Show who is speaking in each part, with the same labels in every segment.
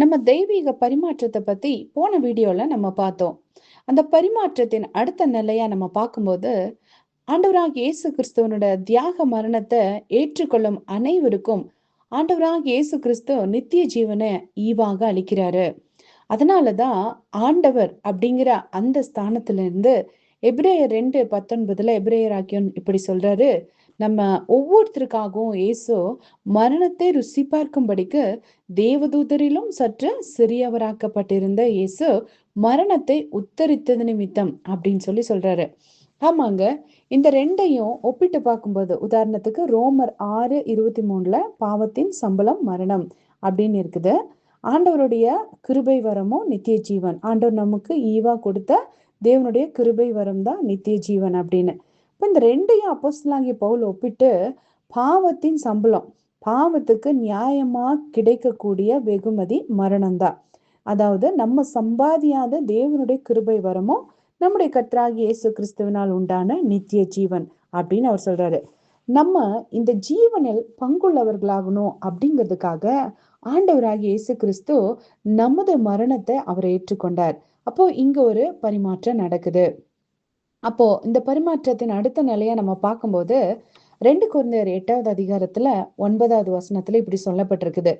Speaker 1: நம்ம தெய்வீக பரிமாற்றத்தை பத்தி போன வீடியோல நம்ம பார்த்தோம். அந்த பரிமாற்றத்தின் அடுத்த நிலையா நம்ம பார்க்கும்போது, ஆண்டவராகிய இயேசு கிறிஸ்துவனோட தியாக மரணத்தை ஏற்றுக்கொள்ளும் அனைவருக்கும் ஆண்டவராகிய இயேசு கிறிஸ்து நித்திய ஜீவனை ஈவாக அளிக்கிறாரு. அதனாலதான் ஆண்டவர் அப்படிங்கிற அந்த ஸ்தானத்துல இருந்து எபிரேயர் 2:19 எபிரேயராக்கியோன் இப்படி சொல்றாரு, நம்ம ஒவ்வொருத்தருக்காகவும் இயேசு மரணத்தை ருசி பார்க்கும்படிக்கு தேவதூதரிலும் சற்று சிறியவராக்கப்பட்டிருந்த இயேசு மரணத்தை உத்தரித்தது நிமித்தம் அப்படின்னு சொல்றாரு. ஆமாங்க, இந்த ரெண்டையும் ஒப்பிட்டு பார்க்கும்போது, உதாரணத்துக்கு ரோமர் 6:23 பாவத்தின் சம்பளம் மரணம் அப்படின்னு இருக்குது. ஆண்டவருடைய கிருபை வரமும் நித்திய ஜீவன். ஆண்டவர் நமக்கு ஈவா கொடுத்த தேவனுடைய கிருபை வரம் தான் நித்திய ஜீவன் அப்படின்னு. இப்ப இந்த ரெண்டையும் அப்போஸ்தலனாகிய பவுல் ஒப்பிட்டு, பாவத்தின் சம்பளம், பாவத்துக்கு நியாயமா கிடைக்கக்கூடிய வெகுமதி மரணம்தான். அதாவது நம்ம சம்பாதியாத தேவனுடைய கிருபை வரமும் நம்முடைய கர்த்தராகிய இயேசு கிறிஸ்துவினால் உண்டான நித்திய ஜீவன் அப்படின்னு அவர் சொல்றாரு. நம்ம இந்த ஜீவனில் பங்குள்ளவர்களாகணும் அப்படிங்கிறதுக்காக ஆண்டவராகிய இயேசு கிறிஸ்து நமது மரணத்தை அவர் ஏற்றுக்கொண்டார். அப்போ இங்க ஒரு பரிமாற்றம் நடக்குது. அப்போ இந்த பரிமாற்றத்தின் அடுத்த நிலையை நம்ம பார்க்கும்போது 2 கொரிந்தியர் 8:9 இப்படி சொல்லப்பட்டிருக்குது.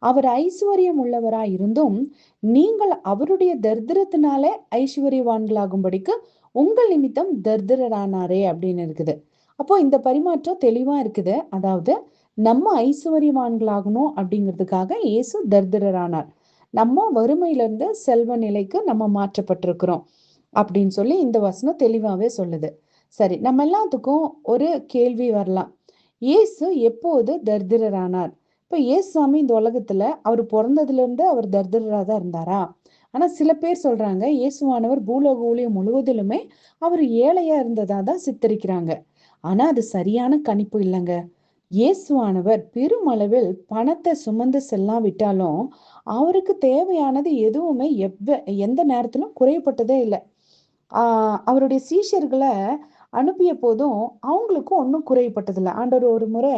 Speaker 1: அவர் ஐஸ்வர்யம் உள்ளவராய் இருந்தும் நீங்கள் அவருடைய தரித்திரத்தினாலே ஐஸ்வர்யவான்களாகும்படிக்கு உங்கள் நிமித்தம் தரித்திரரானாரே அப்படின்னு இருக்குது. அப்போ இந்த பரிமாற்றம் தெளிவா இருக்குது. அதாவது நம்ம ஐஸ்வர்யவான்களாகணும் அப்படிங்கிறதுக்காக இயேசு தரித்திரரானார். நம்ம வறுமையிலிருந்து செல்வ நிலைக்கு நம்ம மாற்றப்பட்டிருக்கிறோம் அப்படின்னு சொல்லி இந்த வசனம் தெளிவாவே சொல்லுது. சரி, நம்ம எல்லாத்துக்கும் ஒரு கேள்வி வரலாம். இயேசு எப்போது தரித்திரரானார்? இப்ப இயேசுசாமி இந்த உலகத்துல அவர் பிறந்ததுல இருந்து அவர் தரித்திரரா தான் இருந்தாரா? ஆனா சில பேர் சொல்றாங்க இயேசுவானவர் பூலோக ஊழியம் முழுவதிலுமே அவர் ஏழையா இருந்ததா தான் சித்தரிக்கிறாங்க. ஆனா அது சரியான கணிப்பு இல்லைங்க. இயேசுவானவர் பெருமளவில் பணத்தை சுமந்து செல்லாவிட்டாலும் அவருக்கு தேவையானது எதுவுமே எந்த நேரத்திலும் குறைப்பட்டதே இல்லை. அவருடைய சீஷர்களை அனுப்பிய போதும் அவங்களுக்கும் ஒன்றும் குறைப்பட்டதில்லை. ஆண்டவர் ஒரு முறை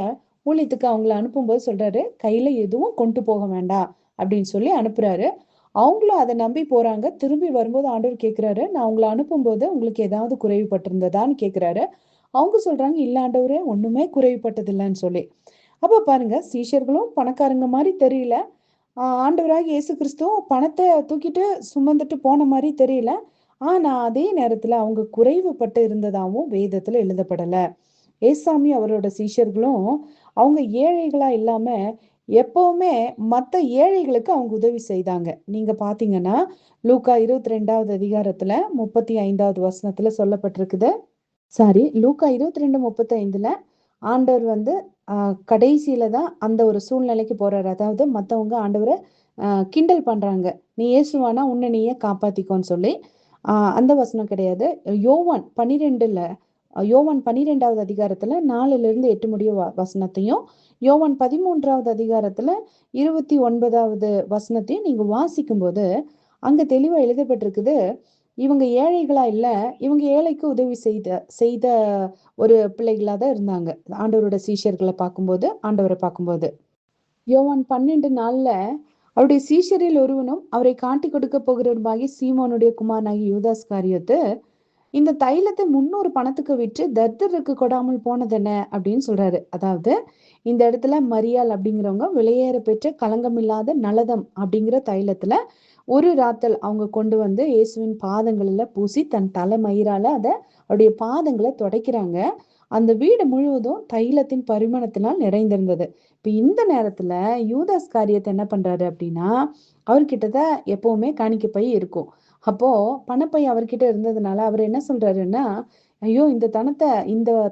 Speaker 1: ஊழியத்துக்கு அவங்கள அனுப்பும்போது சொல்றாரு, கையில எதுவும் கொண்டு போக வேண்டாம் அப்படின்னு சொல்லி அனுப்புறாரு. அவங்களும் அதை நம்பி போறாங்க. திரும்பி வரும்போது ஆண்டவர் கேட்கிறாரு, நான் உங்களை அனுப்பும்போது உங்களுக்கு ஏதாவது குறைவுபட்டிருந்ததான்னு கேட்கிறாரு. அவங்க சொல்றாங்க, இல்ல ஆண்டவரே, ஒண்ணுமே குறைவுபட்டதில்லைன்னு சொல்லி. அப்ப பாருங்க, சீஷர்களும் பணக்காரங்க மாதிரி தெரியல, ஆண்டவராக இயேசு கிறிஸ்துவும் பணத்தை தூக்கிட்டு சுமந்துட்டு போன மாதிரி தெரியல. ஆனா அதே நேரத்துல அவங்க குறைவுபட்டு இருந்ததாவும் வேதத்துல எழுதப்படல. ஏசாமி அவரோட சீஷர்களும் அவங்க ஏழைகளா இல்லாம எப்பவுமே மத்த ஏழைகளுக்கு அவங்க உதவி செய்தாங்க. நீங்க பாத்தீங்கன்னா லூக்கா 22:35 சொல்லப்பட்டிருக்குது. லூக்கா 22:35 ஆண்டவர் கடைசியில தான் அந்த ஒரு சூழ்நிலைக்கு போறாரு. அதாவது மத்தவங்க ஆண்டவரை கிண்டல் பண்றாங்க, நீ இயேசுவானா உன்னை நீயே காப்பாத்திக்கோன்னு சொல்லி. அந்த வசனம் கிடையாது. யோவான் 12வது அதிகாரத்துல 4-8 முடிய வசனத்தையும், யோவான் 13வது அதிகாரத்துல 29வது வசனத்தையும் நீங்க வாசிக்கும் போது அங்க தெளிவா எழுதப்பட்டிருக்குது, இவங்க ஏழைகளா இல்ல, இவங்க ஏழைக்கு உதவி செய்த ஒரு பிள்ளைகளா தான் இருந்தாங்க ஆண்டவரோட சீஷர்களை பார்க்கும்போது, ஆண்டவரை பார்க்கும்போது. யோவான் 12:4 அவருடைய சீஷரில் ஒருவனும் அவரை காட்டி கொடுக்க போகிறவருமாகி சீமோனுடைய குமாரனாகி யூதாஸ் காரியத்து இந்த தைலத்தை 300 பணத்துக்கு விற்று தரித்திரருக்கு கொடாமல் போனதென்ன அப்படின்னு சொல்றாரு. அதாவது இந்த இடத்துல மரியாள் அப்படிங்கிறவங்க விலையேற பெற்ற களங்கமில்லாத நலதம் அப்படிங்கிற தைலத்துல ஒரு ராத்தல் அவங்க கொண்டு வந்து இயேசுவின் பாதங்களில பூசி தன் தலைமயிரால அவருடைய பாதங்களை துடைக்கிறாங்க. அந்த வீடு முழுவதும் தைலத்தின் பரிமாணத்தினால் நிறைந்திருந்தது. இப்ப இந்த நேரத்துல யூதாஸ் காரியத்தை என்ன பண்றாரு அப்படின்னா, அவர்கிட்டதான் எப்பவுமே காணிக்கை பை இருக்கும். அப்போ பணப்பை அவர்கிட்ட இருந்ததுனால அவர் என்ன சொல்றாருன்னா, ஐயோ, இந்த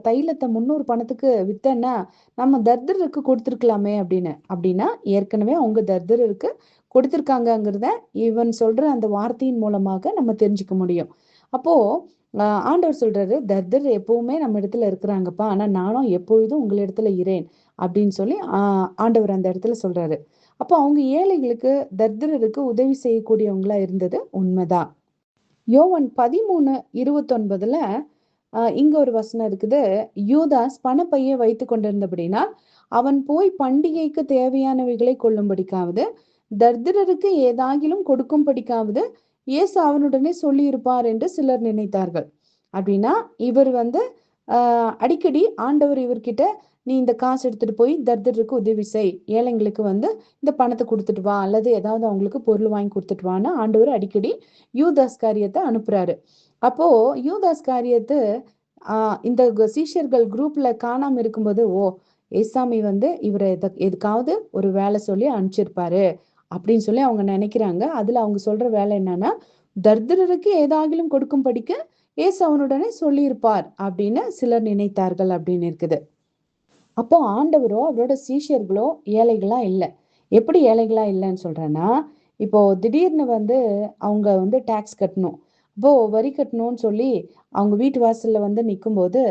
Speaker 1: தைலத்தை 300 பணத்துக்கு வித்தேன்னா நம்ம தர்தருக்கு கொடுத்துருக்கலாமே அப்படின்னா ஏற்கனவே அவங்க தர்தருக்கு கொடுத்திருக்காங்கிறத இவன் சொல்ற அந்த வார்த்தையின் மூலமாக நம்ம தெரிஞ்சுக்க முடியும். அப்போ ஆண்டவர் சொல்றாரு, தர்தர் எப்பவுமே நம்ம இடத்துல இருக்கிறாங்கப்பா, ஆனா நானும் எப்பொழுதும் உங்களிடத்துல இரேன் அப்படின்னு சொல்லி ஆண்டவர் அந்த இடத்துல சொல்றாரு. அப்போ அவங்க ஏழைகளுக்கு தர்தருக்கு உதவி செய்யக்கூடியவங்களா இருந்தது உண்மைதான். யோவான் 13:29 இங்க ஒரு வசனம் இருக்குது, யூதாஸ் பணப்பையை வைத்து கொண்டிருந்தபடினால் அவன் போய் பண்டிகைக்கு தேவையானவைகளை கொள்ளும்படிக்காவது தர்திரருக்கு ஏதாகிலும் கொடுக்கும் படிக்காவது இயேசு அவனுடனே சொல்லி இருப்பார் என்று சிலர் நினைத்தார்கள். அப்படின்னா இவர் வந்து அடிக்கடி ஆண்டவர் இவர்கிட்ட நீ இந்த காசு எடுத்துட்டு போய் தர்தருக்கு உதவி செய், ஏழைங்களுக்கு வந்து இந்த பணத்தை கொடுத்துட்டு வா, அல்லது ஏதாவது அவங்களுக்கு பொருள் வாங்கி கொடுத்துட்டு வான்னு ஆண்டவர் அடிக்கடி யூதாஸ் காரியத்தை அனுப்புறாரு. அப்போ யூதாஸ் காரியத்து இந்த சீஷர்கள் குரூப்ல காணாம இருக்கும்போது, ஓ ஏசாமி வந்து இவரை எதுக்காவது ஒரு வேலை சொல்லி அனுப்பிச்சிருப்பாரு அப்படின்னு சொல்லி அவங்க நினைக்கிறாங்க. அதுல அவங்க சொல்ற வேலை என்னன்னா, தர்தரருக்கு ஏதாகிலும் கொடுக்கும் படிக்க ஏசு அவனுடனே சொல்லியிருப்பார் அப்படின்னு சிலர் நினைத்தார்கள் அப்படின்னு இருக்குது. அப்போ ஆண்டவரோ அவரோட சீஷர்களோ ஏழைகளா இல்லை. எப்படி ஏழைகளா இல்லைன்னு சொல்றேன்னா, இப்போ திடீர்னு வந்து அவங்க வந்து டாக்ஸ் கட்டணும், இப்போ வரி கட்டணும்னு சொல்லி அவங்க வீட்டு வாசல்ல வந்து நிக்கும்போது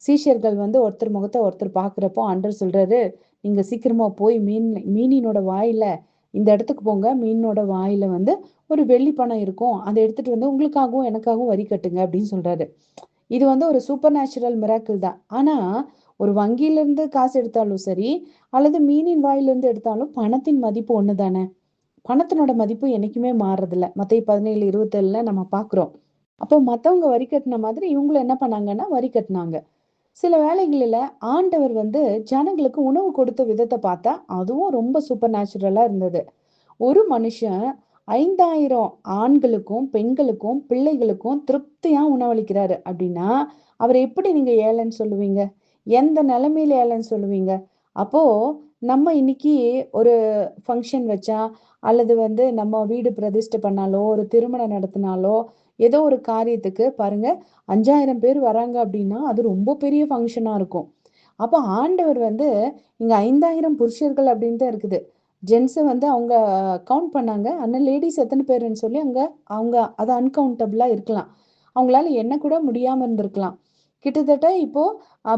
Speaker 1: சீஷர்கள் வந்து ஒருத்தர் முகத்தை ஒருத்தர் பாக்குறப்போ ஆண்டவர் சொல்றாரு, நீங்க சீக்கிரமா போய் மீனினோட வாயில இந்த இடத்துக்கு போங்க, மீனோட வாயில வந்து ஒரு வெள்ளி பணம் இருக்கும், அதை எடுத்துட்டு வந்து உங்களுக்காகவும் எனக்காகவும் வரி கட்டுங்க அப்படின்னு சொல்றாரு. இது வந்து ஒரு சூப்பர் நேச்சுரல் மிராக்கிள் தான். ஆனா ஒரு வங்கியில இருந்து காசு எடுத்தாலும் சரி, அல்லது மீனின் வாயிலிருந்து எடுத்தாலும் பணத்தின் மதிப்பு ஒண்ணுதானே. பணத்தினோட மதிப்பு என்னைக்குமே மாறுறதில்ல. மத்தேயு 17:27 நம்ம பாக்குறோம். அப்போ மத்தவங்க வரி கட்டின மாதிரி இவங்களும் என்ன பண்ணாங்கன்னா வரி கட்டினாங்க. சில வேளைகளில ஆண்டவர் வந்து ஜனங்களுக்கு உணவு கொடுத்த விதத்தை பார்த்தா அதுவும் ரொம்ப சூப்பர் நேச்சுரலா இருந்தது. ஒரு மனுஷன் 5000 ஆண்களுக்கும் பெண்களுக்கும் பிள்ளைகளுக்கும் திருப்தியா உணவளிக்கிறாரு அப்படின்னா அவர் எப்படி நீங்க ஏழைன்னு சொல்லுவீங்க? எந்த நிலைமையில ஏழைன்னு சொல்லுவீங்க? அப்போ நம்ம இன்னைக்கு ஒரு ஃபங்க்ஷன் வச்சா, அல்லது வந்து நம்ம வீடு பிரதிஷ்டை பண்ணாலோ, ஒரு திருமணம் நடத்தினாலோ, ஏதோ ஒரு காரியத்துக்கு பாருங்க 5000 பேர் வராங்க அப்படின்னா அது ரொம்ப பெரிய ஃபங்க்ஷனா இருக்கும். அப்போ ஆண்டவர் வந்து இங்க 5000 புருஷர்கள் அப்படின்னு தான் இருக்குது. ஜென்ஸ் வந்து அவங்க கவுண்ட் பண்ணாங்க. ஆனா லேடிஸ் எத்தனை பேருன்னு சொல்லி அவங்க அது அன்கவுண்டபிளா இருக்கலாம். அவங்களால எண்ண கூட முடியாம இருந்திருக்கலாம். கிட்டத்தட்ட இப்போ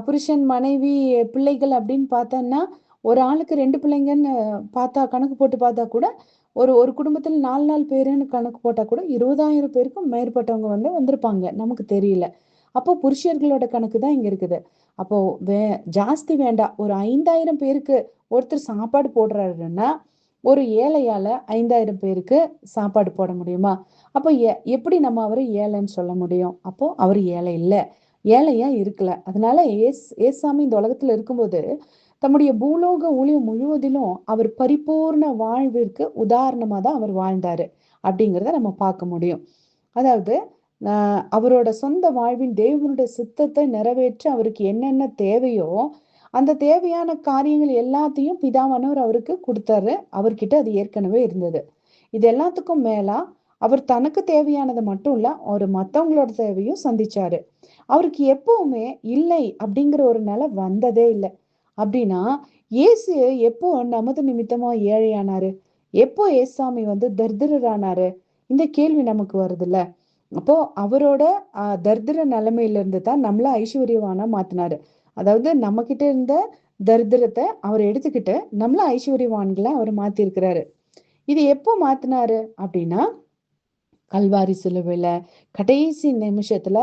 Speaker 1: புருஷன் மனைவி பிள்ளைகள் அப்படின்னு பார்த்தோம்னா ஒரு ஆளுக்கு 2 பிள்ளைங்கன்னு பார்த்தா கணக்கு போட்டு பார்த்தா கூட ஒரு ஒரு குடும்பத்துல 4 பேருன்னு கணக்கு போட்டா கூட 20,000 பேருக்கும் மேற்பட்டவங்க வந்து வந்திருப்பாங்க, நமக்கு தெரியல. அப்போ புருஷர்களோட கணக்கு தான் இங்க இருக்குது. அப்போ ஜாஸ்தி வேண்டாம், ஒரு 5000 பேருக்கு ஒருத்தர் சாப்பாடு போடுறாருன்னா ஒரு ஏழையால 5000 பேருக்கு சாப்பாடு போட முடியுமா? அப்போ எப்படி நம்ம அவரை ஏழைன்னு சொல்ல முடியும்? அப்போ அவர் ஏழை இல்ல, ஏழையா இருக்கல. அதனால ஏசாமி இந்த உலகத்துல இருக்கும்போது தம்முடைய பூலோக ஊழியம் முழுவதிலும் அவர் பரிபூர்ண வாழ்விற்கு உதாரணமா தான் அவர் வாழ்ந்தாரு அப்படிங்கிறத நம்ம பார்க்க முடியும். அதாவது அவரோட சொந்த வாழ்வின் தேவனுடைய சித்தத்தை நிறைவேற்ற அவருக்கு என்னென்ன தேவையோ அந்த தேவையான காரியங்கள் எல்லாத்தையும் பிதாவானவர் அவருக்கு கொடுத்தாரு. அவர்கிட்ட அது ஏற்கனவே இருந்தது. இது எல்லாத்துக்கும் மேலா அவர் தனக்கு தேவையானதை மட்டும் இல்ல, அவர் மத்தவங்களோட தேவையும் சந்திச்சாரு. அவருக்கு எப்பவுமே இல்லை அப்படிங்கிற ஒரு நிலை வந்ததே இல்லை. அப்படின்னா இயேசு எப்போ நமது நிமித்தமா ஏழையானாரு? எப்போ ஏசாமி வந்து தரித்திரரானாரு? இந்த கேள்வி நமக்கு வருதுல்ல. அப்போ அவரோட தரித்திர நிலைமையில இருந்து தான் நம்மள ஐஸ்வர்யவானா மாத்தினாரு. அதாவது நம்ம கிட்ட இருந்த தரித்திரத்தை அவர் எடுத்துக்கிட்டு நம்மள ஐஸ்வர்யவான்களை அவர் மாத்திருக்கிறாரு. இது எப்போ மாத்தினாரு அப்படின்னா கல்வாரி சிலுவையில கடைசி நிமிஷத்துல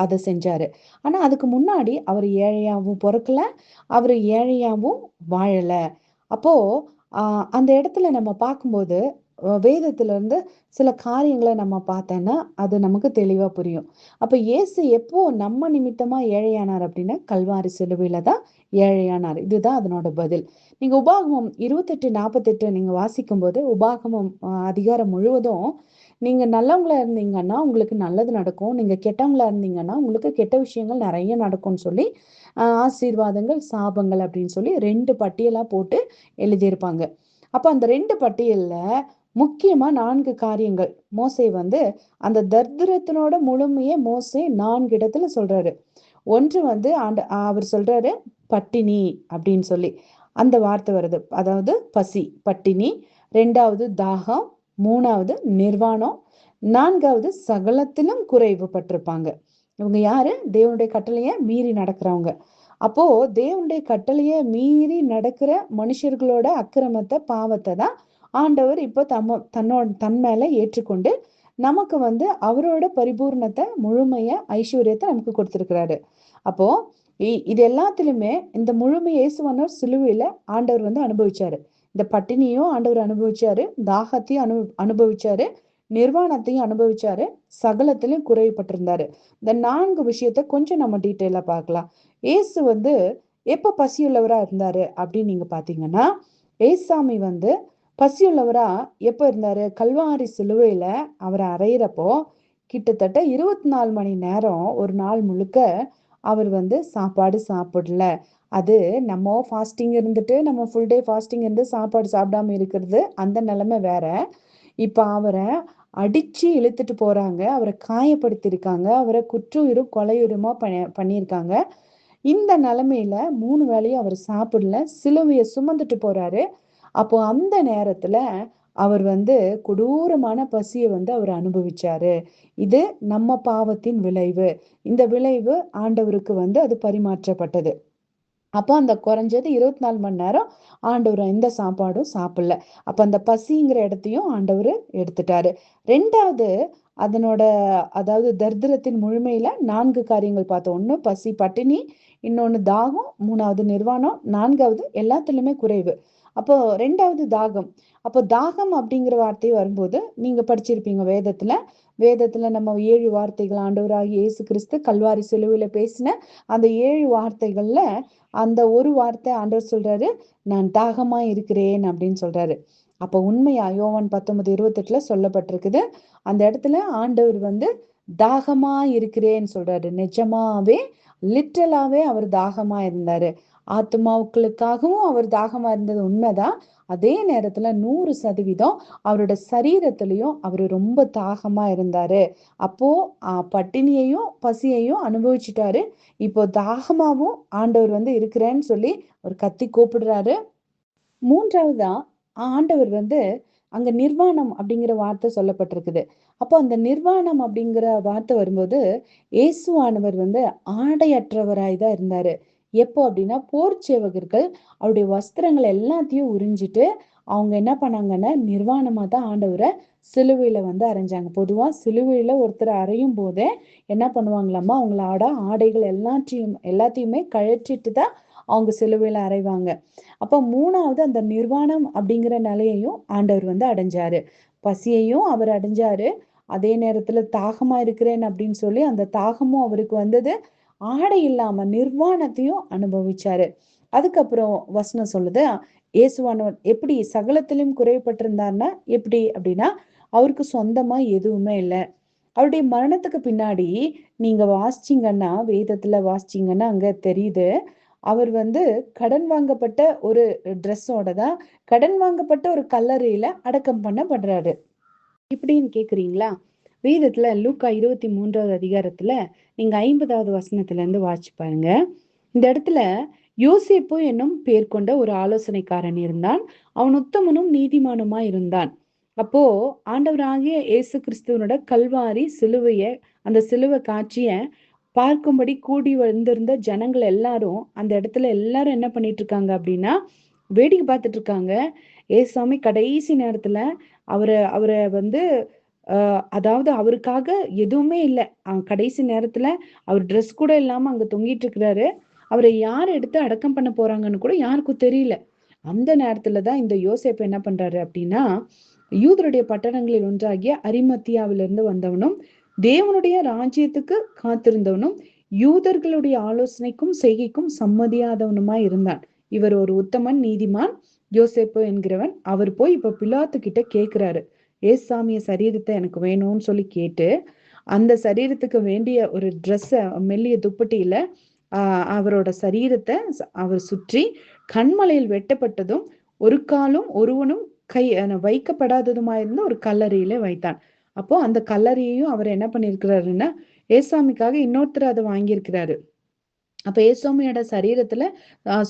Speaker 1: அதை செஞ்சாரு. ஆனா அதுக்கு முன்னாடி அவர் ஏழையாவும் பொறுக்கல, அவர் ஏழையாவும் வாழல. அப்போ அந்த இடத்துல நம்ம பார்க்கும்போது வேதத்துல இருந்து சில காரியங்களை நம்ம பார்த்தோன்னா அது நமக்கு தெளிவா புரியும். அப்ப இயேசு எப்போ நம்ம நிமித்தமா ஏழையானார் அப்படின்னா கல்வாரி சிலுவையில தான் ஏழையானார். இதுதான் அதனோட பதில். நீங்க உபாகமம் 28:48 நீங்க வாசிக்கும் போது உபாகமம் அதிகாரம் முழுவதும் நீங்க நல்லவங்களா இருந்தீங்கன்னா உங்களுக்கு நல்லது நடக்கும், நீங்க கெட்டவங்களா இருந்தீங்கன்னா உங்களுக்கு கெட்ட விஷயங்கள் நிறைய நடக்கும்னு சொல்லி ஆசீர்வாதங்கள் சாபங்கள் அப்படின்னு சொல்லி 2 பட்டியலா போட்டு எழுதியிருப்பாங்க. அப்ப அந்த 2 பட்டியல்ல முக்கியமா 4 காரியங்கள் மோசே வந்து அந்த தர்திரத்தினோட முழுமையை மோசே 4 இடத்துல சொல்றாரு. ஒன்று வந்து அவர் சொல்றாரு பட்டினி அப்படின்னு சொல்லி அந்த வார்த்தை வருது. அதாவது பசி, பட்டினி. 2வது தாகம், 3வது நிர்வாணம், 4வது சகலத்திலும் குறைவுபட்டிருப்பாங்க. இவங்க யாரு? தேவனுடைய கட்டளைய மீறி நடக்கிறவங்க. அப்போ தேவனுடைய கட்டளைய மீறி நடக்கிற மனுஷர்களோட அக்கிரமத்தை பாவத்தை தான் ஆண்டவர் இப்போ தன் மேல ஏற்றுக்கொண்டு நமக்கு வந்து அவரோட பரிபூர்ணத்தை முழுமைய ஐஸ்வர்யத்தை நமக்கு கொடுத்திருக்கிறாரு. அப்போ இது எல்லாத்திலுமே இந்த முழுமை இயேசுவானவர் சிலுவையில ஆண்டவர் வந்து அனுபவிச்சாரு. இந்த பட்டினியும் ஆண்டவர் அனுபவிச்சாரு, தாகத்தையும் அனுபவிச்சாரு, நிர்வாணத்தையும் அனுபவிச்சாரு, சகலத்திலையும் குறைவுபட்டிருந்தாரு. இந்த 4 விஷயத்த கொஞ்சம் நம்ம டீட்டெயிலா பார்க்கலாம். ஏசு வந்து எப்ப பசியுள்ளவரா இருந்தாரு அப்படின்னு நீங்க பாத்தீங்கன்னா, ஏசாமி வந்து பசியுள்ளவரா எப்ப இருந்தாரு? கல்வாரி சிலுவையில அவரை அறையிறப்போ கிட்டத்தட்ட 24 மணி நேரம் ஒரு நாள் முழுக்க அவர் வந்து சாப்பாடு சாப்பிடல. அது நம்ம ஃபாஸ்டிங் இருந்துட்டு நம்ம ஃபுல் டே ஃபாஸ்டிங் இருந்து சாப்பாடு சாப்பிடாம இருக்கிறது அந்த நிலைமை வேற. இப்ப அவரை அடிச்சு இழுத்துட்டு போறாங்க, அவரை காயப்படுத்திருக்காங்க, அவரை குற்றுயிரும் கொலையுருமா பண்ணியிருக்காங்க. இந்த நிலைமையில 3 வேளையும் அவர் சாப்பிடல, சிலுவையை சுமந்துட்டு போறாரு. அப்போ அந்த நேரத்துல அவர் வந்து கொடூரமான பசியை வந்து அவர் அனுபவிச்சாரு. இது நம்ம பாவத்தின் விளைவு. இந்த விளைவு ஆண்டவருக்கு வந்து அது பரிமாற்றப்பட்டது. அப்போ அந்த குறைஞ்சது 24 மணி நேரம் ஆண்டவர் எந்த சாப்பாடும் சாப்பிடல. அப்ப அந்த பசிங்கிற இடத்தையும் ஆண்டவர் எடுத்துட்டாரு. 2வது அதனோட அதாவது தரித்திரத்தின் முழுமையில 4 காரியங்கள் பார்த்தோம். 1 பசி பட்டினி, இன்னொன்னு தாகம், 3வது நிர்வாணம், 4வது எல்லாத்துலயுமே குறைவு. அப்போ 2வது தாகம். அப்போ தாகம் அப்படிங்கிற வார்த்தை வரும்போது நீங்க படிச்சிருப்பீங்க வேதத்துல நம்ம 7 வார்த்தைகள் ஆண்டவராகிய இயேசு கிறிஸ்து கல்வாரி சிலுவையில பேசின அந்த 7 வார்த்தைகள்ல அந்த ஒரு வார்த்தை ஆண்டவர் சொல்றாரு, நான் தாகமா இருக்கிறேன் அப்படின்னு சொல்றாரு. அப்ப உண்மையா யோவான் 19:28 சொல்லப்பட்டிருக்குது. அந்த இடத்துல ஆண்டவர் வந்து தாகமா இருக்கிறேன்னு சொல்றாரு. நிஜமாவே லிட்டரலாவே அவர் தாகமா இருந்தாரு. ஆத்மாக்களுக்காகவும் அவர் தாகமா இருந்தது உண்மைதான். அதே நேரத்துல 100% அவரோட சரீரத்திலையும் அவரு ரொம்ப தாகமா இருந்தாரு. அப்போ பட்டினியையும் பசியையும் அனுபவிச்சுட்டாரு. இப்போ தாகமாவும் ஆண்டவர் வந்து இருக்கிறேன்னு சொல்லி ஒரு கத்தி கூப்பிடுறாரு. 3வதா ஆண்டவர் வந்து அங்க நிர்வாணம் அப்படிங்கிற வார்த்தை சொல்லப்பட்டிருக்குது. அப்போ அந்த நிர்வாணம் அப்படிங்கிற வார்த்தை வரும்போது இயேசுவானவர் வந்து ஆடையற்றவராய் தான் இருந்தாரு. எப்போ அப்படின்னா போர் சேவகர்கள் அவருடைய வஸ்திரங்கள் எல்லாத்தையும் உறிஞ்சிட்டு அவங்க என்ன பண்ணாங்கன்னா நிர்வாணமா தான் ஆண்டவரை சிலுவையில வந்து அரைஞ்சாங்க. பொதுவா சிலுவையில ஒருத்தர் அறையும் போதே என்ன பண்ணுவாங்களாமா, அவங்களோட ஆடைகள் எல்லாத்தையுமே கழற்றிட்டு தான் அவங்க சிலுவையில அறைவாங்க. அப்ப 3வது அந்த நிர்வாணம் அப்படிங்கிற நிலையையும் ஆண்டவர் வந்து அடைஞ்சாரு. பசியையும் அவர் அடைஞ்சாரு. அதே நேரத்துல தாகமா இருக்கிறேன் அப்படின்னு சொல்லி அந்த தாகமும் அவருக்கு வந்தது. ஆடை இல்லாம நிர்வாணத்தையும் அனுபவிச்சாரு. அதுக்கப்புறம் வசனம் சொல்லுது, இயேசுவானவர் எப்படி சகலத்திலும் குறைபட்டிருந்தார்னா எப்படி அப்படின்னா, அவருக்கு சொந்தமா எதுவுமே இல்லை. அவருடைய மரணத்துக்கு பின்னாடி நீங்க வேதத்துல வாசிச்சீங்கன்னா அங்க தெரியுது, அவர் வந்து கடன் வாங்கப்பட்ட ஒரு ட்ரெஸ்ஸோட தான் கடன் வாங்கப்பட்ட ஒரு கல்லறையில அடக்கம் பண்ணப்படுறாரு. இப்படின்னு கேக்குறீங்களா? வேதத்துல லூக்கா 23வது அதிகாரத்துல நீங்க 50வது வசனத்துல இருந்து வாசிச்சு பாருங்க. இந்த இடத்துல யோசேப்பு என்னும் பேர் கொண்ட ஒரு ஆலோசனைக்காரன் இருந்தான். அவன் உத்தமனும் நீதிமானுமா இருந்தான். அப்போ ஆண்டவராகிய இயேசு கிறிஸ்துவனோட கல்வாரி அந்த சிலுவை காட்சிய பார்க்கும்படி கூடி வந்திருந்த ஜனங்கள் எல்லாரும் அந்த இடத்துல எல்லாரும் என்ன பண்ணிட்டு இருக்காங்க அப்படின்னா வேடிக்கை பார்த்துட்டு இருக்காங்க. ஏசாமி கடைசி நேரத்துல அவரை அவரை வந்து அதாவது அவருக்காக எதுவுமே இல்லை. கடைசி நேரத்துல அவர் ட்ரெஸ் கூட இல்லாம அங்க தொங்கிட்டு இருக்கிறாரு. அவரை யார் எடுத்து அடக்கம் பண்ண போறாங்கன்னு கூட யாருக்கும் தெரியல. அந்த நேரத்துலதான் இந்த யோசேப்பு என்ன பண்றாரு அப்படின்னா, யூதருடைய பட்டணங்களில் ஒன்றாகிய அரிமத்தியாவிலிருந்து வந்தவனும் தேவனுடைய ராஜ்யத்துக்கு காத்திருந்தவனும் யூதர்களுடைய ஆலோசனைக்கும் செய்கைக்கும் சம்மதியாதவனுமாய் இருந்தான். இவர் ஒரு உத்தமன் நீதிமான் யோசேப்பு என்கிறவன். அவர் போய் இப்ப பிலாத்து கிட்ட கேக்குறாரு, ஏசாமிய சரீரத்தை எனக்கு வேணும்னு சொல்லி கேட்டு அந்த சரீரத்துக்கு வேண்டிய ஒரு ட்ரெஸ்ஸ மெல்லிய துப்பட்டியில அவரோட சரீரத்தை அவர் சுற்றி கண்மலையில் வெட்டப்பட்டதும் ஒரு காலும் ஒருவனும் வைக்கப்படாததுமாயிருந்த ஒரு கல்லறையில வைத்தான். அப்போ அந்த கல்லறையையும் அவர் என்ன பண்ணிருக்கிறாருன்னா ஏசாமிக்காக இன்னொருத்தர் அதை வாங்கியிருக்கிறாரு. அப்ப ஏசாமியோட சரீரத்துல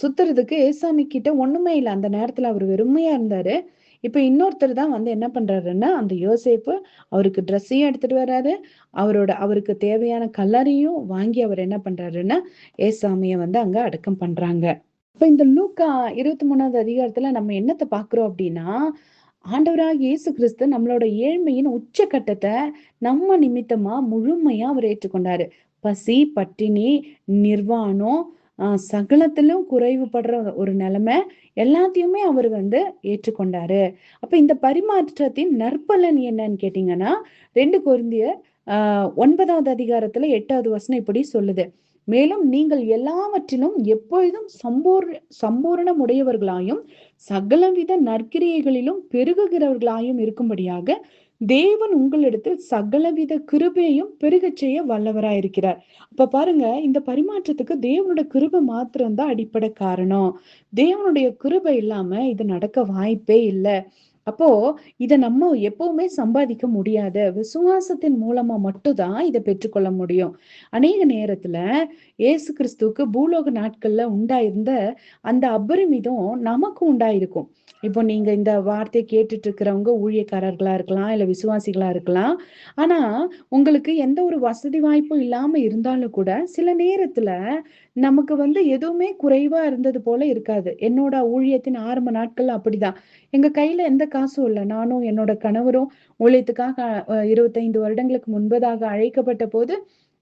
Speaker 1: சுத்துறதுக்கு ஏசாமி கிட்ட ஒண்ணுமே இல்லை. அந்த நேரத்துல அவர் வெறுமையா இருந்தாரு. இப்ப இன்னொருத்தர் தான் வந்து என்ன பண்றாருன்னா அந்த யோசேப்பு அவருக்கு ட்ரெஸ்ஸையும் எடுத்துட்டு வர்றாரு, அவருக்கு தேவையான கல்லறையும் வாங்கி அவர் என்ன பண்றாருன்னா ஏசாமிய வந்து அங்க அடக்கம் பண்றாங்க. இப்ப இந்த லூக்கா 23வது அதிகாரத்துல நம்ம என்னத்தை பாக்குறோம் அப்படின்னா, ஆண்டவராக இயேசு கிறிஸ்து நம்மளோட ஏழ்மையின் உச்சக்கட்டத்தை நம்ம நிமித்தமா முழுமையா அவர் ஏற்றுக்கொண்டாரு. பசி பட்டினி நிர்வாணம் சகலத்திலும் குறைவுபடுற ஒரு நிலைமை, எல்லாத்தையுமே அவர் வந்து ஏற்றுக்கொண்டாரு. அப்ப இந்த பரிமாற்றத்தின் நற்பலன் என்னன்னு கேட்டீங்கன்னா, 2 கொரிந்தியர் 9வது அதிகாரத்துல 8வது வசனம் இப்படி சொல்லுது. மேலும் நீங்கள் எல்லாவற்றிலும் எப்பொழுதும் சம்பூரணம் உடையவர்களாயும் சகலவித நற்கிரியைகளிலும் பெருகுகிறவர்களாயும் இருக்கும்படியாக தேவன் உங்களிடத்தில் சகலவித கிருபையையும் பெருகச் செய்ய வல்லவராயிருக்கிறார். அப்ப பாருங்க, இந்த பரிமாற்றத்துக்கு தேவனுடைய கிருபை மாத்திரம்தான் அடிப்படை காரணம். தேவனுடைய கிருபை இல்லாம இது நடக்க வாய்ப்பே இல்லை. அப்போ இத நம்ம எப்பவுமே சம்பாதிக்க முடியாது. விசுவாசத்தின் மூலமா மட்டும்தான் இதை பெற்றுக்கொள்ள முடியும். அநேக நேரத்துல இயேசு கிறிஸ்துவுக்கு பூலோக நாட்கள்ல உண்டாயிருந்த அந்த அபரிமிதம் நமக்கு உண்டாயிருக்கும். இப்போ நீங்க இந்த வார்த்தையை கேட்டுட்டு இருக்கிறவங்க ஊழியக்காரர்களா இருக்கலாம், இல்ல விசுவாசிகளா இருக்கலாம். ஆனா உங்களுக்கு எந்த ஒரு வசதி வாய்ப்பும் இல்லாம இருந்தாலும் கூட சில நேரத்துல நமக்கு வந்து எதுவுமே குறைவா இருந்தது போல இருக்காது. என்னோட ஊழியத்தின் ஆரம்ப நாட்கள் அப்படிதான். எங்க கையில எந்த காசும் இல்லை. நானும் என்னோட கணவரும் ஊழியத்துக்காக 25 வருடங்களுக்கு முன்பதாக அழைக்கப்பட்ட போது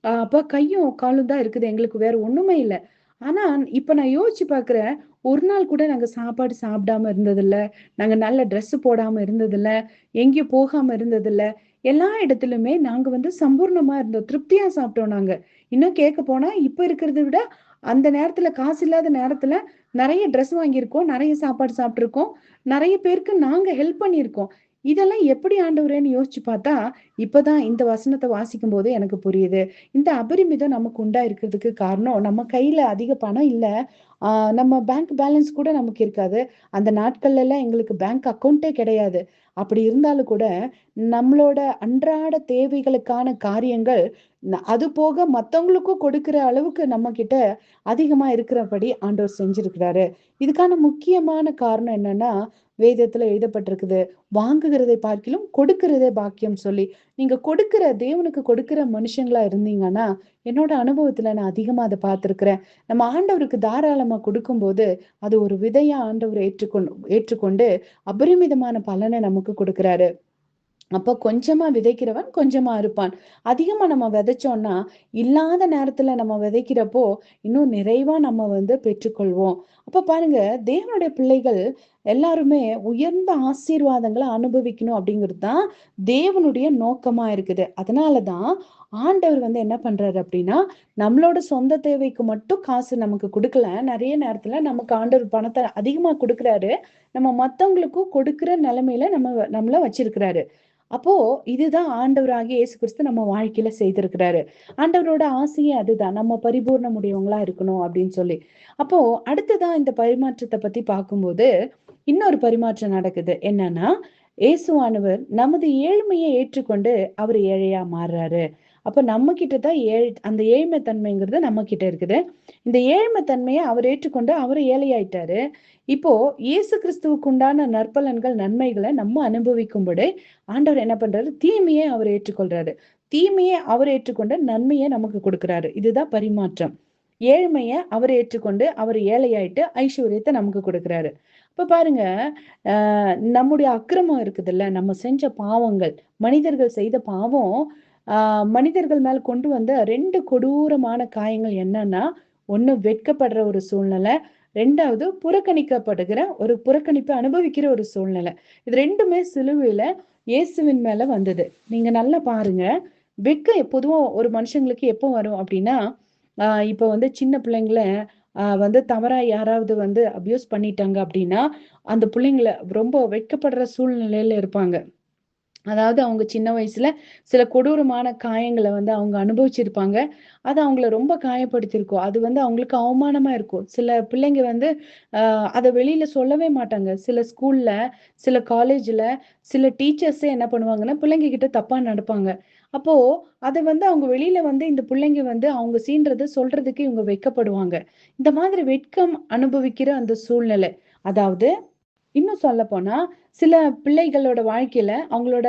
Speaker 1: அப்ப கையும் காலும் தான் இருக்குது, எங்களுக்கு வேற ஒண்ணுமே இல்லை. ஆனா இப்ப நான் யோசிச்சு பாக்குறேன், ஒரு நாள் கூட நாங்க சாப்பாடு சாப்பிடாம இருந்ததில்ல, நாங்க நல்ல ட்ரெஸ் போடாம இருந்ததில்ல, எங்கேயும் போகாம இருந்ததில்ல. எல்லா இடத்துலயுமே நாங்க வந்து சம்பூர்ணமா இருந்தோம், திருப்தியா சாப்பிட்டோம். நாங்க இன்னும் கேட்க போனா இப்ப இருக்கிறத விட அந்த நேரத்துல, காசு இல்லாத நேரத்துல நிறைய ட்ரெஸ் வாங்கியிருக்கோம், நிறைய சாப்பாடு சாப்பிட்டிருக்கோம், நிறைய பேருக்கு நாங்க ஹெல்ப் பண்ணியிருக்கோம். இதெல்லாம் எப்படி ஆண்டவரேன்னு யோசிச்சு பார்த்தா இப்பதான் இந்த வசனத்தை வாசிக்கும் போது எனக்கு புரியுது. இந்த அபரிமிதம் நமக்கு உண்டா இருக்கிறதுக்கு காரணம், நம்ம கையில அதிக பணம் இல்ல, நம்ம பேங்க் பேலன்ஸ் கூட நமக்கு இருக்காது. அந்த நாட்கள்ல எல்லாம் எங்களுக்கு பேங்க் அக்கௌண்டே கிடையாது. அப்படி இருந்தாலும் கூட நம்மளோட அன்றாட தேவைகளுக்கான காரியங்கள் அது போக மத்தவங்களுக்கும் கொடுக்கிற அளவுக்கு நம்ம கிட்ட அதிகமா இருக்கிறபடி ஆண்டவர் செஞ்சிருக்கிறாரு. இதுக்கான முக்கியமான காரணம் என்னன்னா, வேதத்துல எழுதப்பட்டிருக்குது, வாங்குகிறதை பார்க்கிலும் கொடுக்கிறதே பாக்கியம் சொல்லி. நீங்க கொடுக்கிற தேவனுக்கு கொடுக்கிற மனுஷங்களா இருந்தீங்கன்னா, என்னோட அனுபவத்துல நான் அதிகமா அதை பார்த்திருக்கிறேன். நம்ம ஆண்டவருக்கு தாராளமா கொடுக்கும்போது அது ஒரு விதையா ஆண்டவர் ஏற்றுக்கொண்டு அபரிமிதமான பலனை நமக்கு கொடுக்கிறாரு. அப்ப கொஞ்சமா விதைக்கிறவன் கொஞ்சமா இருப்பான். அதிகமா நம்ம விதைச்சோம்னா இல்லாத நேரத்துல நம்ம விதைக்கிறப்போ இன்னும் நிறைவா நம்ம வந்து பெற்றுக்கொள்வோம். அப்ப பாருங்க, தேவனுடைய பிள்ளைகள் எல்லாருமே உயர்ந்த ஆசீர்வாதங்களை அனுபவிக்கணும் அப்படிங்கிறது தான் தேவனுடைய நோக்கமா இருக்குது. அதனாலதான் ஆண்டவர் வந்து என்ன பண்றாரு அப்படின்னா, நம்மளோட சொந்த தேவைக்கு மட்டும் காசு நமக்கு கொடுக்கல, நிறைய நேரத்துல நமக்கு ஆண்டவர் பணத்தை அதிகமா கொடுக்குறாரு. நம்ம மத்தவங்களுக்கும் கொடுக்கிற நிலைமையில நம்மள வச்சிருக்கிறாரு. அப்போ இதுதான் ஆண்டவராகிய இயேசு கிறிஸ்து நம்ம வாழ்க்கையில செய்திருக்கிறாரு. ஆண்டவரோட ஆசையே அதுதான், நம்ம பரிபூர்ண முடியவங்களா இருக்கணும் அப்படின்னு சொல்லி. அப்போ அடுத்ததான் இந்த பரிமாற்றத்தை பத்தி பார்க்கும்போது இன்னொரு பரிமாற்றம் நடக்குது. என்னன்னா, இயேசுவானவர் நமது ஏழ்மையை ஏற்றுக்கொண்டு அவர் ஏழையா மாறுறாரு. அப்ப நம்ம கிட்டதான் அந்த ஏழ்மை தன்மைங்கிறது நம்ம கிட்ட இருக்குது. இந்த ஏழ்மை தன்மையை அவர் ஏற்றுக்கொண்டு அவர் ஏழையாயிட்டாரு. இப்போ இயேசு கிறிஸ்துவுக்கு உண்டான நற்பலன்கள் நன்மைகளை நம்ம அனுபவிக்கும்படி ஆண்டவர் என்ன பண்றாரு, தீமையை அவர் ஏற்றுக்கொள்றாரு. தீமையை அவர் ஏற்றுக்கொண்டு நன்மையை நமக்கு கொடுக்கிறாரு. இதுதான் பரிமாற்றம். ஏழ்மையை அவர் ஏற்றுக்கொண்டு அவர் ஏழையாயிட்டு ஐஸ்வர்யத்தை நமக்கு கொடுக்கிறாரு. இப்ப பாருங்க, நம்முடைய அக்கிரமம் இருக்குதுல்ல, நம்ம செஞ்ச பாவங்கள், மனிதர்கள் செய்த பாவம் மனிதர்கள் மேல் கொண்டு வந்த 2 கொடூரமான காயங்கள் என்னன்னா, ஒண்ணு வெட்கப்படுற ஒரு சூழ்நிலை, 2வது புறக்கணிப்பை அனுபவிக்கிற ஒரு சூழ்நிலை. இது 2மே சிலுவையில இயேசுவின் மேல வந்தது. நீங்க நல்லா பாருங்க. பொதுவா ஒரு மனுஷங்களுக்கு எப்போ வரும் அப்படின்னா, இப்ப வந்து சின்ன பிள்ளைங்கள வந்து தவறா யாராவது வந்து அபியூஸ் பண்ணிட்டாங்க அப்படின்னா, அந்த பிள்ளைங்கள ரொம்ப வெட்கப்படுற சூழ்நிலையில இருப்பாங்க. அதாவது அவங்க சின்ன வயசுல சில கொடூரமான காயங்களை வந்து அவங்க அனுபவிச்சிருப்பாங்க. அது அவங்கள ரொம்ப காயப்படுத்தியிருக்கும். அது வந்து அவங்களுக்கு அவமானமா இருக்கும். சில பிள்ளைங்க வந்து அதை வெளியில சொல்லவே மாட்டாங்க. சில ஸ்கூல்ல, சில காலேஜ்ல, சில டீச்சர்ஸே என்ன பண்ணுவாங்கன்னா பிள்ளைங்க கிட்ட தப்பா நடப்பாங்க. அப்போ அதை வந்து அவங்க வெளியில வந்து இந்த பிள்ளைங்க வந்து அவங்க சீன்றதை சொல்றதுக்கு இவங்க வெட்கப்படுவாங்க. இந்த மாதிரி வெட்கம் அனுபவிக்கிற அந்த சூழ்நிலை, அதாவது இன்னும் சொல்ல போனா சில பிள்ளைகளோட வாழ்க்கையில அவங்களோட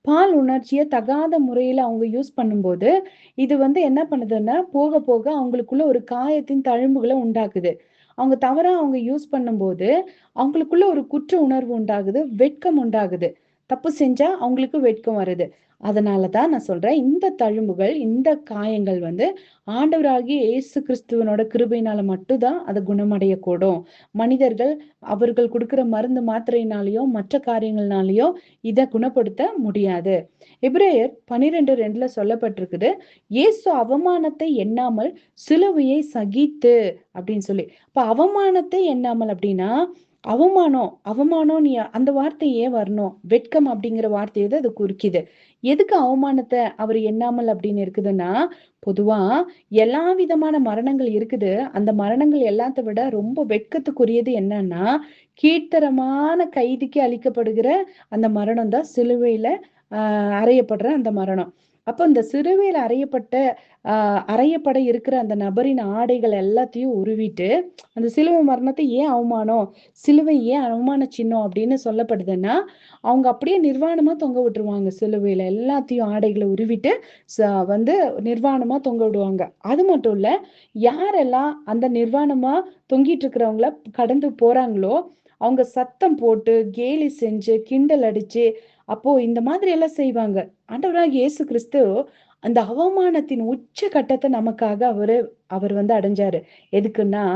Speaker 1: பால் உணர்ச்சியை தகாத முறையில அவங்க யூஸ் பண்ணும்போது இது வந்து என்ன பண்ணுதுன்னா, போக போக அவங்களுக்குள்ள ஒரு காயத்தின் தழும்புகளை உண்டாக்குது. அவங்க தவறா அவங்க யூஸ் பண்ணும்போது அவங்களுக்குள்ள ஒரு குற்ற உணர்வு உண்டாகுது, வெட்கம் உண்டாகுது. தப்பு செஞ்சா அவங்களுக்கு வெட்கம் வருது. அதனாலதான் நான் சொல்றேன், இந்த தழும்புகள், இந்த காயங்கள் வந்து ஆண்டவராகிய இயேசு கிறிஸ்துவனோட கிருபையினால மட்டும்தான் அதை குணமடைய கூடும். மனிதர்கள் அவர்கள் கொடுக்கிற மருந்து மாத்திரையினாலேயோ மற்ற காரியங்கள்னாலேயோ இதை குணப்படுத்த முடியாது. எபிரேயர் 12:2 சொல்லப்பட்டிருக்குது, இயேசு அவமானத்தை எண்ணாமல் சிலுவையை சகித்து அப்படின்னு சொல்லி. இப்ப அவமானத்தை எண்ணாமல் அப்படின்னா, அவமானம் அவமானம், நீ அந்த வார்த்தை ஏன் வரணும்? வெட்கம் அப்படிங்கிற வார்த்தையை தான் அது குறிக்குது. எதுக்கு அவமானத்தை அவர் எண்ணாமல் அப்படின்னு இருக்குதுன்னா, பொதுவா எல்லா விதமான மரணங்கள் இருக்குது. அந்த மரணங்கள் எல்லாத்த விட ரொம்ப வெட்கத்துக்குரியது என்னன்னா, கீழ்த்தரமான கைதிக்கு அளிக்கப்படுகிற அந்த மரணம் தான் சிலுவையில அறையப்படுற அந்த மரணம். அப்போ இந்த சிலுவையில அறையப்பட இருக்கிற அந்த நபரின் ஆடைகள் எல்லாத்தையும் உருவிட்டு, அந்த சிலுவை மரணத்தை ஏன் அவமானம், சிலுவை ஏன் அவமான சின்னம் அப்படின்னு சொல்லப்படுதுன்னா, அவங்க அப்படியே நிர்வாணமா தொங்க விட்டுருவாங்க. சிலுவையில எல்லாத்தையும் ஆடைகளை உருவிட்டு வந்து நிர்வாணமா தொங்க விடுவாங்க. அது மட்டும் இல்ல, யாரெல்லாம் அந்த நிர்வாணமா தொங்கிட்டு இருக்கிறவங்கள கடந்து போறாங்களோ, அவங்க சத்தம் போட்டு கேலி செஞ்சு கிண்டல் அடிச்சு, அப்போ இந்த மாதிரி எல்லாம் செய்வாங்க. ஆண்டவராகிய இயேசு கிறிஸ்து அந்த அவமானத்தின் உச்ச கட்டத்தை நமக்காக அவர் வந்து அடைஞ்சாரு. எதுக்குன்னா,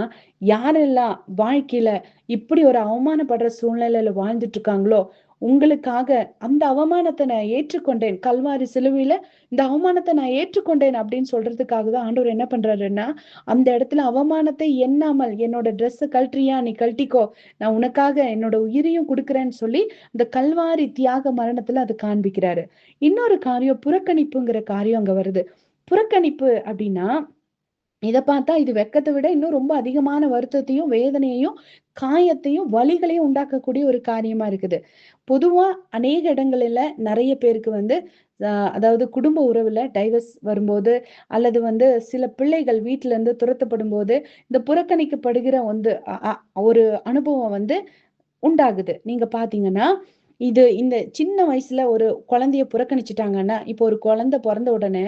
Speaker 1: யாரெல்லாம் வாழ்க்கையில இப்படி ஒரு அவமானப்படுற சூழ்நிலையில வாழ்ந்துட்டு இருக்காங்களோ, உங்களுக்காக அந்த அவமானத்தை நான் ஏற்றுக்கொண்டேன், கல்வாரி சிலுவையில இந்த அவமானத்தை நான் ஏற்றுக்கொண்டேன் அப்படின்னு சொல்றதுக்காக தான் ஆண்டவர் என்ன பண்றாருன்னா, அந்த இடத்துல அவமானத்தை எண்ணாமல், என்னோட ட்ரெஸ்ஸை கழற்றியா, நீ கழட்டிக்கோ, நான் உனக்காக என்னோட உயிரையும் கொடுக்குறேன்னு சொல்லி இந்த கல்வாரி தியாக மரணத்துல அது காண்பிக்கிறாரு. இன்னொரு காரியம், புறக்கணிப்புங்கிற காரியம் அங்க வருது. புறக்கணிப்பு அப்படின்னா, இத பார்த்தா இது வெட்கத்தை விட இன்னும் ரொம்ப அதிகமான வருத்தத்தையும் வேதனையையும் காயத்தையும் வலிகளையும் உண்டாக்கக்கூடிய ஒரு காரியமா இருக்குது. பொதுவா அநேக இடங்களில நிறைய பேருக்கு வந்து அதாவது குடும்ப உறவுல டைவர்ஸ் வரும்போது, அல்லது வந்து சில பிள்ளைகள் வீட்டுல இருந்து துரத்தப்படும் போது, இந்த புறக்கணிக்கப்படுகிற வந்து ஒரு அனுபவம் வந்து உண்டாகுது. நீங்க பாத்தீங்கன்னா, இந்த சின்ன வயசுல ஒரு குழந்தைய புறக்கணிச்சுட்டாங்கன்னா, இப்போ ஒரு குழந்தை பிறந்த உடனே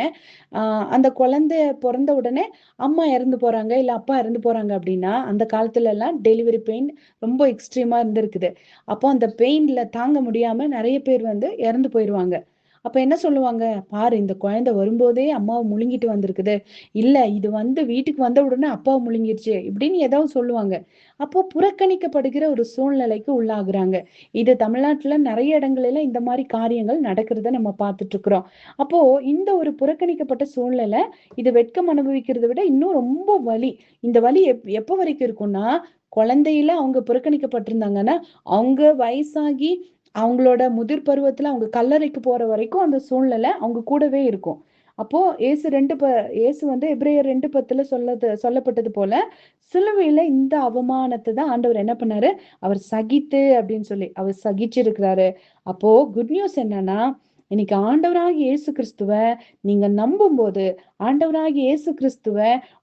Speaker 1: அந்த குழந்தை பிறந்த உடனே அம்மா இறந்து போறாங்க, இல்ல அப்பா இறந்து போறாங்க அப்படின்னா, அந்த காலத்துல எல்லாம் டெலிவரி பெயின் ரொம்ப எக்ஸ்ட்ரீமா இருந்திருக்குது. அப்போ அந்த பெயின்ல தாங்க முடியாம நிறைய பேர் வந்து இறந்து போயிருவாங்க. அப்ப என்ன சொல்லுவாங்க, பாரு இந்த குழந்தை வரும்போதே அம்மாவை முழுங்கிட்டு வந்திருக்குது, இல்ல இது வந்து வீட்டுக்கு வந்த உடனே அப்பாவை முழுங்கிருச்சு இப்படின்னு ஏதாவது சொல்லுவாங்க. அப்போ புறக்கணிக்கப்படுகிற ஒரு சூழ்நிலைக்கு உள்ளாகுறாங்க. இது தமிழ்நாட்டுல நிறைய இடங்களில இந்த மாதிரி காரியங்கள் நடக்கிறத நம்ம பார்த்துட்டு இருக்கிறோம். அப்போ இந்த ஒரு புறக்கணிக்கப்பட்ட சூழ்நிலை, இது வெட்கம் அனுபவிக்கிறதை விட இன்னும் ரொம்ப வலி. இந்த வலி எப்ப வரைக்கும் இருக்கும்னா, குழந்தையில அவங்க புறக்கணிக்கப்பட்டிருந்தாங்கன்னா, அவங்க வயசாகி அவங்களோட முதிர் பருவத்துல அவங்க கல்லறைக்கு போற வரைக்கும் அந்த சூழ்நிலை அவங்க கூடவே இருக்கும். அப்போ இயேசு வந்து எபிரேயர் 2:10 சொல்லப்பட்டது போல, சிலுவையில இந்த அவமானத்தை தான் ஆண்டவர் என்ன பண்ணாரு, அவர் சகித்து அப்படின்னு சொல்லி அவர் சகிச்சிருக்கிறாரு. அப்போ குட் நியூஸ் என்னன்னா, இன்னைக்கு ஆண்டவராகிய இயேசு கிறிஸ்துவ நீங்க நம்பும் போது, ஆண்டவராகிய இயேசு கிறிஸ்துவ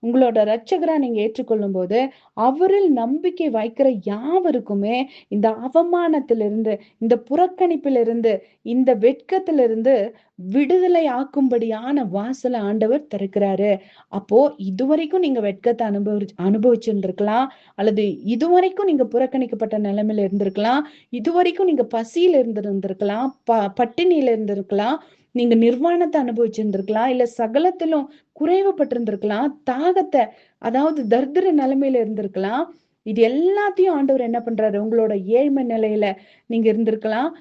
Speaker 1: உங்களோட இரட்சகரா நீங்க ஏற்றுக்கொள்ளும் போது, அவரில் நம்பிக்கை வைக்கிற யாவருக்குமே இந்த அவமானத்திலிருந்து, இந்த புறக்கணிப்பிலிருந்து, இந்த வெட்கத்திலிருந்து விடுதலை ஆக்கும்படியான வாசலை ஆண்டவர் திறக்கிறாரு. அப்போ இதுவரைக்கும் நீங்க வெட்கத்தை அனுபவிச்சுருக்கலாம், அல்லது இதுவரைக்கும் நீங்க புறக்கணிக்கப்பட்ட நிலைமையில இருந்திருக்கலாம், இதுவரைக்கும் நீங்க பசியில இருந்திருக்கலாம், பட்டினியில இருந்திருக்கலாம், நீங்க நிர்வாணத்தை அனுபவிச்சிருந்திருக்கலாம், இல்ல சகலத்திலும் குறைவுபட்டிருந்திருக்கலாம், தாகத்தை, அதாவது தரித்திர நிலைமையில இருந்திருக்கலாம். இது எல்லாத்தையும் ஆண்டவர் என்ன பண்றாரு, உங்களோட ஏழ்மை நிலையில நீங்க இருந்திருக்கலாம்,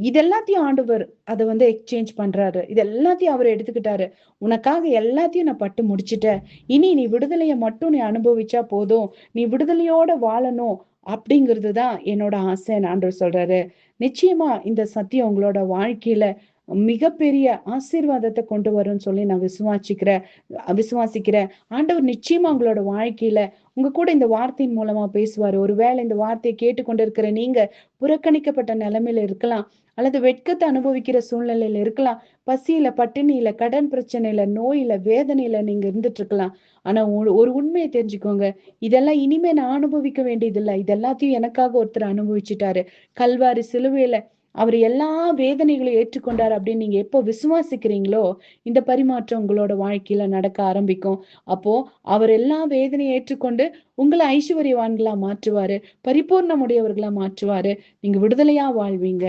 Speaker 1: இது எல்லாத்தையும் ஆண்டவர் அதை வந்து எக்ஸ்சேஞ்ச் பண்றாரு. இது எல்லாத்தையும் அவர் எடுத்துக்கிட்டாரு. உனக்காக எல்லாத்தையும் நான் பட்டு முடிச்சிட்டேன், இனி நீ விடுதலையை மட்டும் நீ அனுபவிச்சா போதும், நீ விடுதலையோட வாழணும் அப்படிங்கிறது தான் என்னோட ஆசைன்னு ஆண்டவர் சொல்றாரு. நிச்சயமா இந்த சத்தியம் உங்களோட வாழ்க்கையில மிகப்பெரிய ஆசீர்வாதத்தை கொண்டு வரும்னு சொல்லி நான் விசுவாசிக்கிறேன். ஆண்டவர் நிச்சயமா உங்களோட வாழ்க்கையில உங்க கூட இந்த வார்த்தையின் மூலமா பேசுவாரு. ஒருவேளை இந்த வார்த்தையை கேட்டுக்கொண்டு இருக்கிற நீங்க புறக்கணிக்கப்பட்ட நிலைமையில இருக்கலாம், அல்லது வெட்கத்தை அனுபவிக்கிற சூழ்நிலையில இருக்கலாம், பசியில, பட்டினியில, கடன் பிரச்சனையில, நோயில, வேதனையில நீங்க இருந்துட்டு இருக்கலாம். ஆனா ஒரு உண்மையை தெரிஞ்சுக்கோங்க, இதெல்லாம் இனிமே நான் அனுபவிக்க வேண்டியது இல்லை, இது எல்லாத்தையும் எனக்காக ஒருத்தர் அனுபவிச்சுட்டாரு. கல்வாரி சிலுவையில அவர் எல்லா வேதனைகளையும் ஏற்றுக்கொண்டார் அப்படின்னு நீங்க எப்போ விசுவாசிக்கிறீங்களோ, இந்த பரிமாற்றம் உங்களோட வாழ்க்கையில நடக்க ஆரம்பிக்கும். அப்போ அவர் எல்லா வேதனையை ஏற்றுக்கொண்டு உங்களை ஐஸ்வர்யவான்களா மாற்றுவாரு, பரிபூர்ணமுடையவர்களா மாற்றுவாரு, நீங்க விடுதலையா வாழ்வீங்க.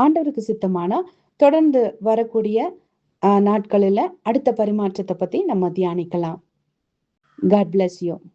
Speaker 1: ஆண்டவருக்கு சித்தமானா தொடர்ந்து வரக்கூடிய நாட்களில அடுத்த பரிமாற்றத்தை பத்தி நம்ம தியானிக்கலாம். God bless you.